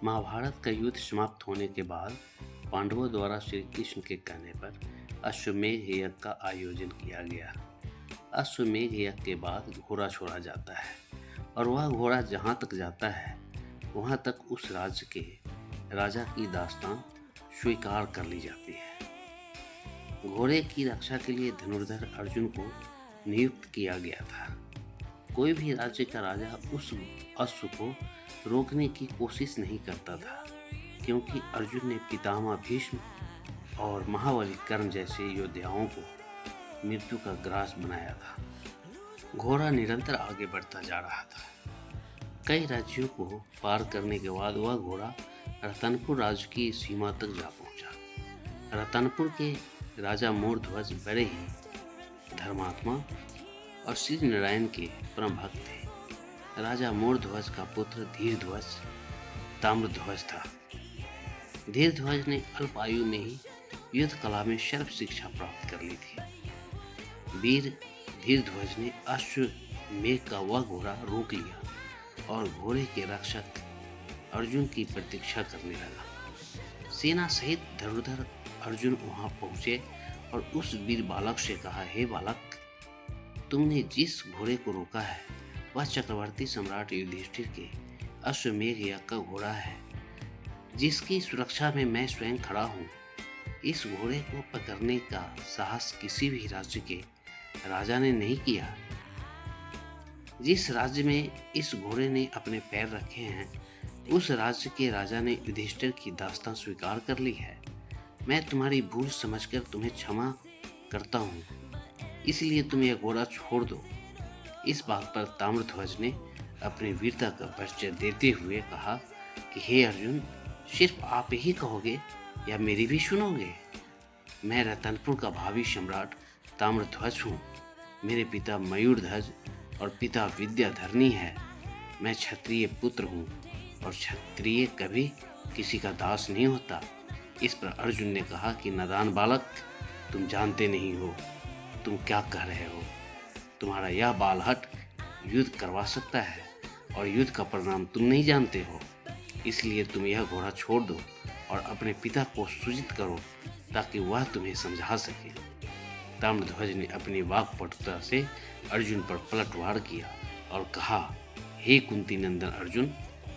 महाभारत का युद्ध समाप्त होने के बाद पांडवों द्वारा श्री कृष्ण के कहने पर अश्वमेध यज्ञ का आयोजन किया गया। अश्वमेध यज्ञ के बाद घोड़ा छोड़ा जाता है और वह घोड़ा जहाँ तक जाता है वहाँ तक उस राज्य के राजा की दास्तान स्वीकार कर ली जाती है। घोड़े की रक्षा के लिए धनुर्धर अर्जुन को नियुक्त किया गया था। कोई भी राज्य का राजा उस अश्व को रोकने की कोशिश नहीं करता था, क्योंकि अर्जुन ने पितामह भीष्म और महाबली कर्ण जैसे योद्धाओं को मृत्यु का ग्रास बनाया था। घोड़ा निरंतर आगे बढ़ता जा रहा था। कई राज्यों को पार करने के बाद वह घोड़ा रतनपुर राज्य की सीमा तक जा पहुंचा। रतनपुर के राजा मोरध्वज बड़े ही धर्मात्मा और श्री नारायण के परम भक्त थे। राजा मोरध्वज का पुत्र धीरध्वज ताम्रध्वज था। धीरध्वज ने अल्प आयु में ही युद्ध कला में सर्व शिक्षा प्राप्त कर ली थी। वीर धीरध्वज ने अश्वमेध का वह घोड़ा रोक लिया और घोड़े के रक्षक अर्जुन की प्रतीक्षा करने लगा। सेना सहित धनुर्धर अर्जुन वहां पहुंचे और उस वीर बालक से कहा, हे बालक, तुमने जिस घोड़े को रोका है वह चक्रवर्ती सम्राट युधिष्ठिर के अश्वमेध यज्ञ का घोड़ा है, जिसकी सुरक्षा में मैं स्वयं खड़ा हूँ। इस घोड़े को पकड़ने का साहस किसी भी राज्य के राजा ने नहीं किया। जिस राज्य में इस घोड़े ने अपने पैर रखे हैं उस राज्य के राजा ने युधिष्ठिर की दास्तान स्वीकार कर ली है। मैं तुम्हारी भूल समझकर तुम्हें क्षमा करता हूँ, इसलिए तुम यह घोड़ा छोड़ दो। इस बात पर ताम्रध्वज ने अपनी वीरता का परिचय देते हुए कहा कि हे अर्जुन, सिर्फ आप ही कहोगे या मेरी भी सुनोगे? मैं रतनपुर का भावी सम्राट ताम्रध्वज हूँ। मेरे पिता मयूरध्वज और पिता विद्याधरणी है। मैं क्षत्रिय पुत्र हूँ और क्षत्रिय कभी किसी का दास नहीं होता। इस पर अर्जुन ने कहा कि नादान बालक, तुम जानते नहीं हो तुम क्या कह रहे हो। तुम्हारा यह बालहट युद्ध करवा सकता है और युद्ध का परिणाम तुम नहीं जानते हो, इसलिए तुम यह घोड़ा छोड़ दो और अपने पिता को सूचित करो ताकि वह तुम्हें समझा सके। ताम्रध्वज ने अपनी वाक्पटुता से अर्जुन पर पलटवार किया और कहा, हे कुंती नंदन अर्जुन,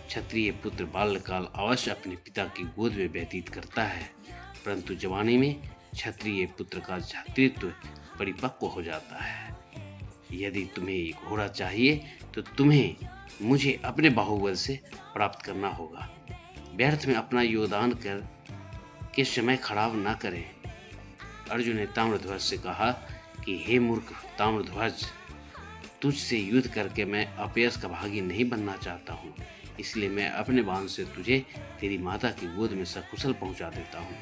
क्षत्रिय पुत्र बाल्यकाल अवश्य अपने पिता की गोद में व्यतीत करता है, परंतु जवानी में क्षत्रिय पुत्र का क्षत्रित्व परिपक्व हो जाता है। यदि तुम्हें घोड़ा चाहिए तो तुम्हें मुझे अपने बाहुबल से प्राप्त करना होगा। व्यर्थ में अपना योगदान कर के समय खराब ना करें। अर्जुन ने ताम्रध्वज से कहा कि हे मूर्ख ताम्रध्वज, तुझसे युद्ध करके मैं अपयश का भागी नहीं बनना चाहता हूँ, इसलिए मैं अपने बाण से तुझे तेरी माता की गोद में सकुशल पहुँचा देता हूँ।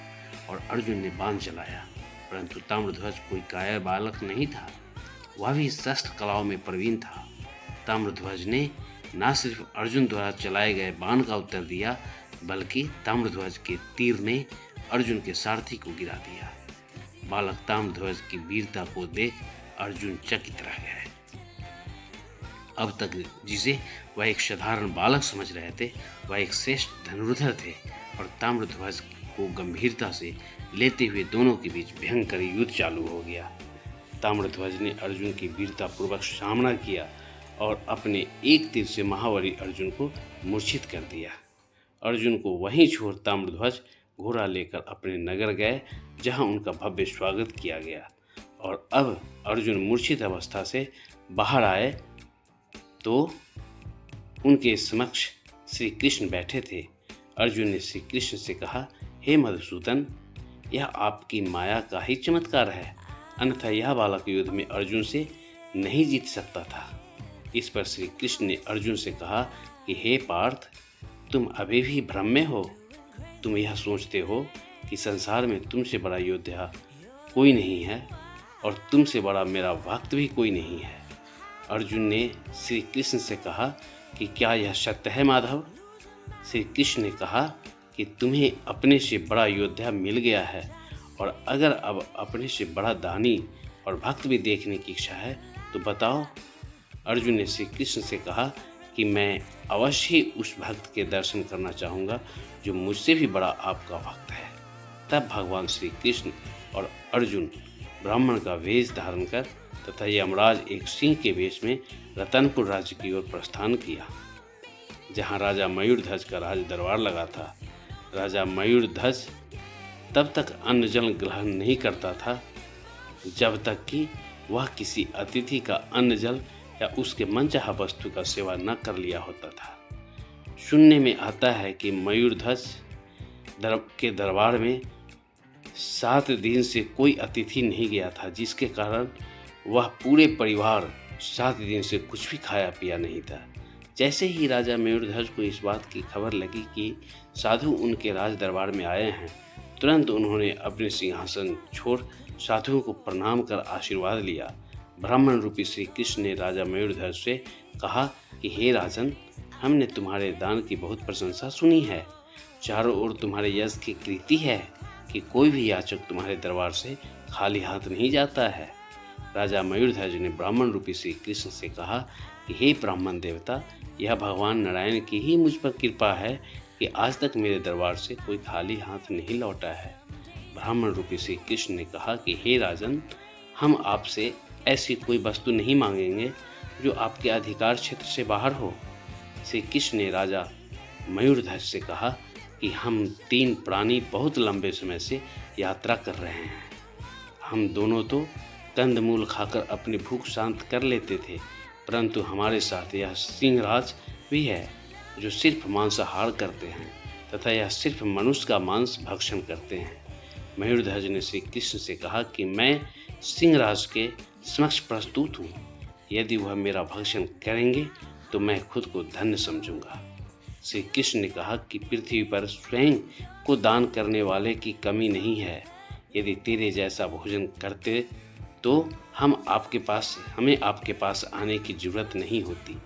और अर्जुन ने बाण चलाया, परंतु ताम्रध्वज कोई कायर बालक नहीं था, वह भी शस्त्र कलाओं में प्रवीण था। ताम्रध्वज ने न सिर्फ अर्जुन द्वारा चलाए गए बाण का उत्तर दिया, बल्कि ताम्रध्वज के तीर ने अर्जुन के सारथी को गिरा दिया। बालक ताम्रध्वज की वीरता को देख अर्जुन चकित रह गए। अब तक जिसे वह एक साधारण बालक समझ रहे थे, वह एक श्रेष्ठ धनुर्धर थे और ताम्रध्वज को गंभीरता से लेते हुए दोनों के बीच भयंकर युद्ध चालू हो गया। ताम्रध्वज ने अर्जुन की वीरता पूर्वक सामना किया और अपने एक तीर से महाबली अर्जुन को मूर्छित कर दिया। अर्जुन को वहीं छोड़ ताम्रध्वज घोड़ा लेकर अपने नगर गए, जहां उनका भव्य स्वागत किया गया। और अब अर्जुन मूर्छित अवस्था से बाहर आए तो उनके समक्ष श्री कृष्ण बैठे थे। अर्जुन ने श्री कृष्ण से कहा, हे मधुसूदन, यह आपकी माया का ही चमत्कार है, अन्यथा यह बालक युद्ध में अर्जुन से नहीं जीत सकता था। इस पर श्री कृष्ण ने अर्जुन से कहा कि हे पार्थ, तुम अभी भी भ्रम में हो। तुम यह सोचते हो कि संसार में तुमसे बड़ा योद्धा कोई नहीं है और तुमसे बड़ा मेरा भक्त भी कोई नहीं है। अर्जुन ने श्री कृष्ण से कहा कि क्या यह सत्य है माधव? श्री कृष्ण ने कहा कि तुम्हें अपने से बड़ा योद्धा मिल गया है और अगर अब अपने से बड़ा दानी और भक्त भी देखने की इच्छा है तो बताओ। अर्जुन ने श्री कृष्ण से कहा कि मैं अवश्य ही उस भक्त के दर्शन करना चाहूँगा जो मुझसे भी बड़ा आपका भक्त है। तब भगवान श्री कृष्ण और अर्जुन ब्राह्मण का वेश धारण कर तथा यमराज एक सिंह के वेश में रतनपुर राज्य की ओर प्रस्थान किया, जहाँ राजा मयूरध्वज का राज दरबार लगा था। राजा मयूरध्वज तब तक अन्न जल ग्रहण नहीं करता था जब तक कि वह किसी अतिथि का अन्न जल या उसके मनचाहा वस्तु का सेवा न कर लिया होता था। सुनने में आता है कि मयूरध्वज के दरबार में 7 दिन से कोई अतिथि नहीं गया था, जिसके कारण वह पूरे परिवार 7 दिन से कुछ भी खाया पिया नहीं था। जैसे ही राजा मयूरध्वज को इस बात की खबर लगी कि साधु उनके राज दरबार में आए हैं, तुरंत उन्होंने अपने सिंहासन छोड़ साधुओं को प्रणाम कर आशीर्वाद लिया। ब्राह्मण रूपी श्री कृष्ण ने राजा मयूरध्वज से कहा कि हे राजन, हमने तुम्हारे दान की बहुत प्रशंसा सुनी है। चारों ओर तुम्हारे यश की कीर्ति है कि कोई भी याचक तुम्हारे दरबार से खाली हाथ नहीं जाता है। राजा मयूरध्वज ने ब्राह्मण रूपी श्री कृष्ण से कहा कि हे ब्राह्मण देवता, यह भगवान नारायण की ही मुझ पर कृपा है कि आज तक मेरे दरबार से कोई खाली हाथ नहीं लौटा है। ब्राह्मण रूपी श्री कृष्ण ने कहा कि हे राजन, हम आपसे ऐसी कोई वस्तु नहीं मांगेंगे जो आपके अधिकार क्षेत्र से बाहर हो। श्री कृष्ण ने राजा मयूरध्वज से कहा कि हम 3 प्राणी बहुत लंबे समय से यात्रा कर रहे हैं। हम दोनों तो कंदमूल खाकर अपनी भूख शांत कर लेते थे, परंतु हमारे साथ यह सिंहराज भी है जो सिर्फ मांसाहार करते हैं तथा यह सिर्फ मनुष्य का मांस भक्षण करते हैं। मयूरध्वज ने श्री कृष्ण से कहा कि मैं सिंहराज के समक्ष प्रस्तुत हूँ। यदि वह मेरा भक्षण करेंगे तो मैं खुद को धन्य समझूंगा। श्री कृष्ण ने कहा कि पृथ्वी पर स्वयं को दान करने वाले की कमी नहीं है। यदि तेरे जैसा भोजन करते तो हमें आपके पास आने की जरूरत नहीं होती।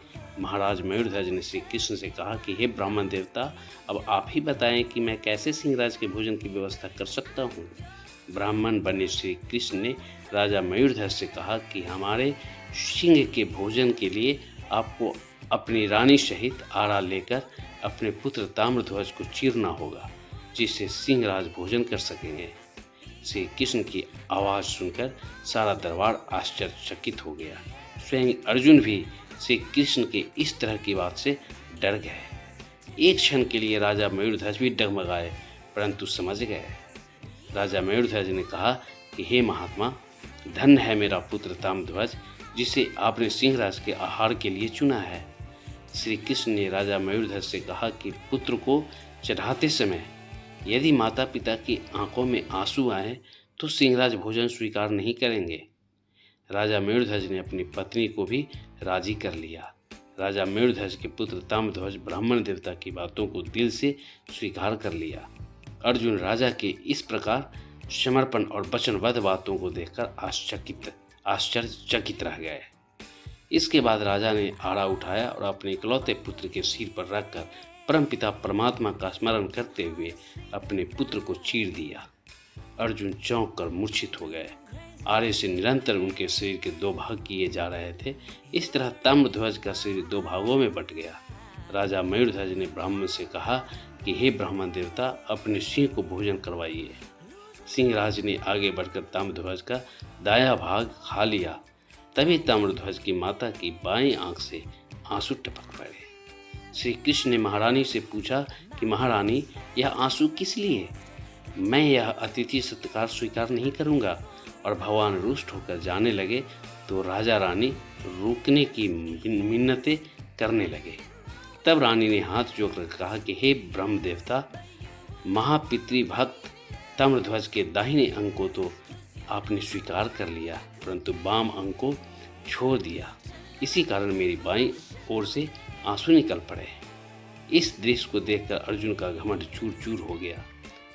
महाराज मयूरध्वज ने श्री कृष्ण से कहा कि हे ब्राह्मण देवता, अब आप ही बताएं कि मैं कैसे सिंहराज के भोजन की व्यवस्था कर सकता हूँ। ब्राह्मण बने श्री कृष्ण ने राजा मयूरध्वज से कहा कि हमारे सिंह के भोजन के लिए आपको अपनी रानी सहित आरा लेकर अपने पुत्र ताम्रध्वज को चीरना होगा, जिससे सिंहराज भोजन कर सकेंगे। श्री कृष्ण की आवाज़ सुनकर सारा दरबार आश्चर्यचकित हो गया। स्वयं अर्जुन भी श्री कृष्ण के इस तरह की बात से डर गए। एक क्षण के लिए राजा मयूरध्वज भी डगमगाए, परंतु समझ गए। राजा मयूरध्वज ने कहा कि हे महात्मा, धन्य है मेरा पुत्र ताम्रध्वज, जिसे आपने सिंहराज के आहार के लिए चुना है। श्री कृष्ण ने राजा मयूरध्वज से कहा कि पुत्र को चढ़ाते समय यदि माता पिता की आंखों में आंसू आए तो सिंहराज भोजन स्वीकार नहीं करेंगे। राजा मयूरध्वज ने अपनी पत्नी को भी राजी कर लिया। राजा मयूरध्वज के पुत्र ताम्रध्वज ब्राह्मण देवता की बातों को दिल से स्वीकार कर लिया। अर्जुन राजा के इस प्रकार समर्पण और वचनबद्ध बातों को देखकर आश्चर्यचकित रह गए। इसके बाद राजा ने आड़ा उठाया और अपने इकलौते पुत्र के सिर पर रखकर परमपिता परमात्मा का स्मरण करते हुए अपने पुत्र को चीर दिया। अर्जुन चौंक कर मूर्छित हो गए। आरे से निरंतर उनके शरीर के 2 भाग किए जा रहे थे। इस तरह ताम्रध्वज का शरीर 2 भागों में बट गया। राजा मयूरध्वज ने ब्राह्मण से कहा कि हे ब्राह्मण देवता, अपने सिंह को भोजन करवाइए। सिंहराज ने आगे बढ़कर ताम्रध्वज का दायां भाग खा लिया। तभी ताम्रध्वज की माता की बाईं आंख से आंसू टपक पड़े। श्री कृष्ण ने महारानी से पूछा कि महारानी, यह आंसू किस लिए? मैं यह अतिथि सत्कार स्वीकार नहीं करूंगा। और भगवान रुष्ट होकर जाने लगे तो राजा रानी रोकने की मिन्नतें करने लगे। तब रानी ने हाथ जोड़कर कहा कि हे ब्रह्म देवता, महापितृभक्त ताम्रध्वज के दाहिने अंग को तो आपने स्वीकार कर लिया, परंतु बाम अंग को छोड़ दिया। इसी कारण मेरी बाईं ओर से आंसू निकल पड़े। इस दृश्य को देखकर अर्जुन का घमंड चूर चूर हो गया।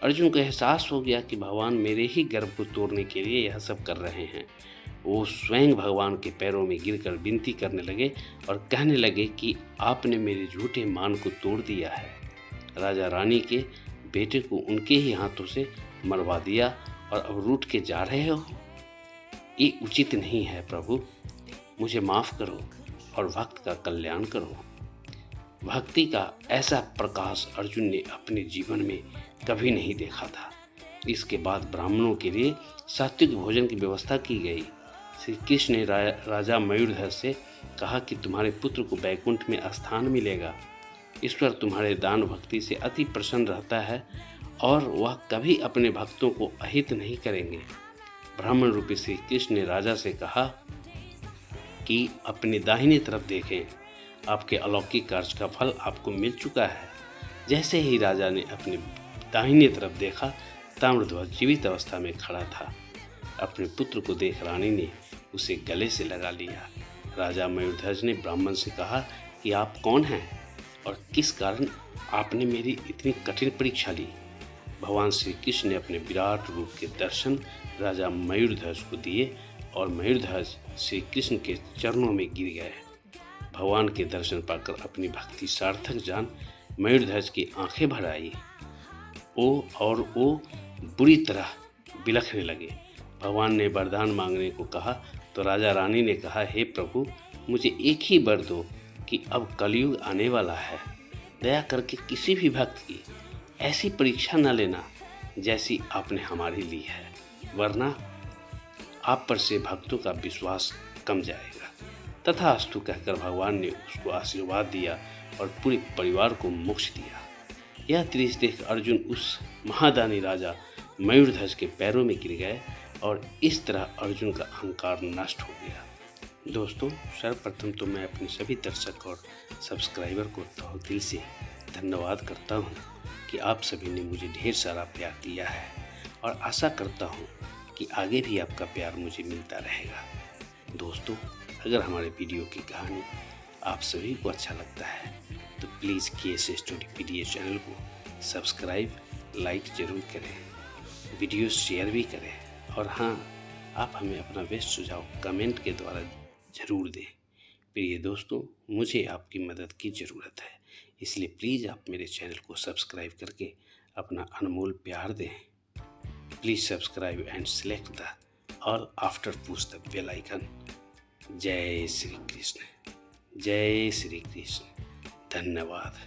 अर्जुन को एहसास हो गया कि भगवान मेरे ही गर्भ को तोड़ने के लिए यह सब कर रहे हैं। वो स्वयं भगवान के पैरों में गिरकर विनती करने लगे और कहने लगे कि आपने मेरे झूठे मान को तोड़ दिया है। राजा रानी के बेटे को उनके ही हाथों से मरवा दिया और अब रूठ के जा रहे हो? ये उचित नहीं है प्रभु, मुझे माफ़ करो और भक्त का कल्याण करो। भक्ति का ऐसा प्रकाश अर्जुन ने अपने जीवन में कभी नहीं देखा था। इसके बाद ब्राह्मणों के लिए सात्विक भोजन की व्यवस्था की गई। श्री कृष्ण ने राजा मयूरध्वज से कहा कि तुम्हारे पुत्र को बैकुंठ में स्थान मिलेगा। ईश्वर तुम्हारे दान भक्ति से अति प्रसन्न रहता है और वह कभी अपने भक्तों को अहित नहीं करेंगे। ब्राह्मण रूपी श्री कृष्ण ने राजा से कहा कि अपनी दाहिनी तरफ देखें, आपके अलौकिक कार्य का फल आपको मिल चुका है। जैसे ही राजा ने अपनी दाहिनी तरफ देखा, ताम्रध्वज जीवित अवस्था में खड़ा था। अपने पुत्र को देख रानी ने उसे गले से लगा लिया। राजा मयूरध्वज ने ब्राह्मण से कहा कि आप कौन हैं और किस कारण आपने मेरी इतनी कठिन परीक्षा ली। भगवान श्री कृष्ण ने अपने विराट रूप के दर्शन राजा मयूरध्वज को दिए और मयूरध्वज श्री कृष्ण के चरणों में गिर गए। भगवान के दर्शन पाकर अपनी भक्ति सार्थक जान मयूरध्वज की आंखें भर आई। वो बुरी तरह बिलखने लगे। भगवान ने वरदान मांगने को कहा तो राजा रानी ने कहा, हे प्रभु, मुझे एक ही वर दो कि अब कलयुग आने वाला है। दया करके किसी भी भक्त की ऐसी परीक्षा न लेना जैसी आपने हमारी ली है, वरना आप पर से भक्तों का विश्वास कम जाएगा। तथास्तु कहकर भगवान ने उसको आशीर्वाद दिया और पूरे परिवार को मोक्ष दिया। यह दृश्य देख अर्जुन उस महादानी राजा मयूरध्वज के पैरों में गिर गए और इस तरह अर्जुन का अहंकार नष्ट हो गया। दोस्तों, सर्वप्रथम तो मैं अपने सभी दर्शक और सब्सक्राइबर को तहे दिल से धन्यवाद करता हूँ कि आप सभी ने मुझे ढेर सारा प्यार दिया है और आशा करता हूँ कि आगे भी आपका प्यार मुझे मिलता रहेगा। दोस्तों, अगर हमारे वीडियो की कहानी आप सभी को अच्छा लगता है तो please KS story PDS channel को सब्सक्राइब, लाइक ज़रूर करें, वीडियो शेयर भी करें और हाँ, आप हमें अपना बेस्ट सुझाव कमेंट के द्वारा ज़रूर दें। प्रिय दोस्तों, मुझे आपकी मदद की ज़रूरत है, इसलिए प्लीज़ आप मेरे चैनल को सब्सक्राइब करके अपना अनमोल प्यार दें। Please subscribe and select the all after push the bell icon. जय श्री कृष्ण, जय श्री कृष्ण। धन्यवाद।